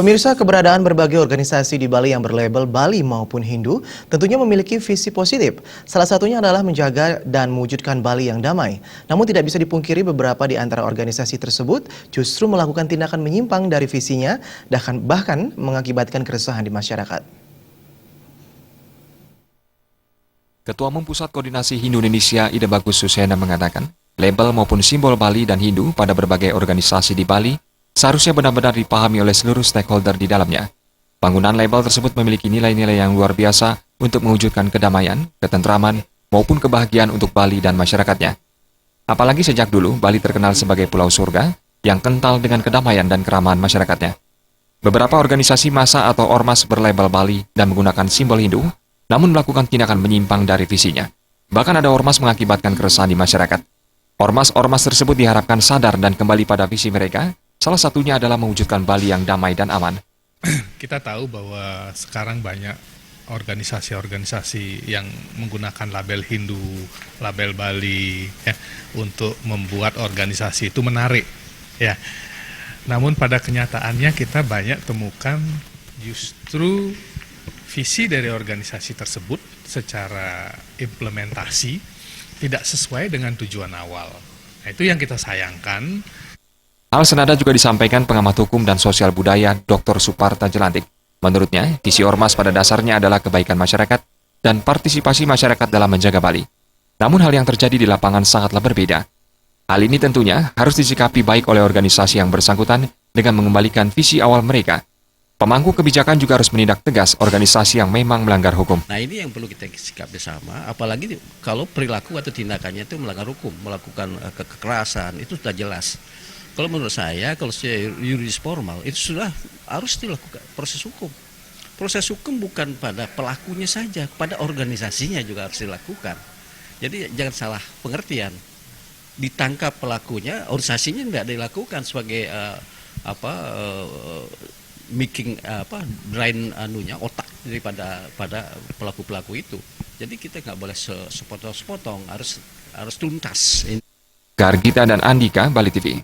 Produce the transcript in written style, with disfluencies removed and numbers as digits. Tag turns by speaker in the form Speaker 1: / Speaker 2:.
Speaker 1: Pemirsa, keberadaan berbagai organisasi di Bali yang berlabel Bali maupun Hindu tentunya memiliki visi positif. Salah satunya adalah menjaga dan mewujudkan Bali yang damai. Namun tidak bisa dipungkiri beberapa di antara organisasi tersebut justru melakukan tindakan menyimpang dari visinya, bahkan mengakibatkan keresahan di masyarakat.
Speaker 2: Ketua Umum Pusat Koordinasi Hindu Indonesia Ida Bagus Susena mengatakan, label maupun simbol Bali dan Hindu pada berbagai organisasi di Bali seharusnya benar-benar dipahami oleh seluruh stakeholder di dalamnya. Penggunaan label tersebut memiliki nilai-nilai yang luar biasa untuk mewujudkan kedamaian, ketentraman, maupun kebahagiaan untuk Bali dan masyarakatnya. Apalagi sejak dulu, Bali terkenal sebagai pulau surga yang kental dengan kedamaian dan keramahan masyarakatnya. Beberapa organisasi massa atau ormas berlabel Bali dan menggunakan simbol Hindu, namun melakukan tindakan menyimpang dari visinya. Bahkan ada ormas mengakibatkan keresahan di masyarakat. Ormas-ormas tersebut diharapkan sadar dan kembali pada visi mereka, salah satunya adalah mewujudkan Bali yang damai dan aman.
Speaker 3: Kita tahu bahwa sekarang banyak organisasi-organisasi yang menggunakan label Hindu, label Bali, ya, untuk membuat organisasi itu menarik. Ya. Namun pada kenyataannya kita banyak temukan justru visi dari organisasi tersebut secara implementasi tidak sesuai dengan tujuan awal. Nah, itu yang kita sayangkan.
Speaker 2: Hal senada juga disampaikan pengamat hukum dan sosial budaya Dr. Suparta Jelantik. Menurutnya, visi ormas pada dasarnya adalah kebaikan masyarakat dan partisipasi masyarakat dalam menjaga Bali. Namun hal yang terjadi di lapangan sangatlah berbeda. Hal ini tentunya harus disikapi baik oleh organisasi yang bersangkutan dengan mengembalikan visi awal mereka. Pemangku kebijakan juga harus menindak tegas organisasi yang memang melanggar hukum.
Speaker 4: Nah, ini yang perlu kita sikap bersama, apalagi kalau perilaku atau tindakannya itu melanggar hukum, melakukan kekerasan, itu sudah jelas. Kalau menurut saya, kalau secara yuridis formal, itu sudah harus dilakukan proses hukum. Proses hukum bukan pada pelakunya saja, pada organisasinya juga harus dilakukan. Jadi jangan salah pengertian. Ditangkap pelakunya, organisasinya tidak dilakukan sebagai brain otak daripada pelaku-pelaku itu. Jadi kita nggak boleh sepotong-sepotong, harus tuntas.
Speaker 2: Gargita dan Andika, Bali TV.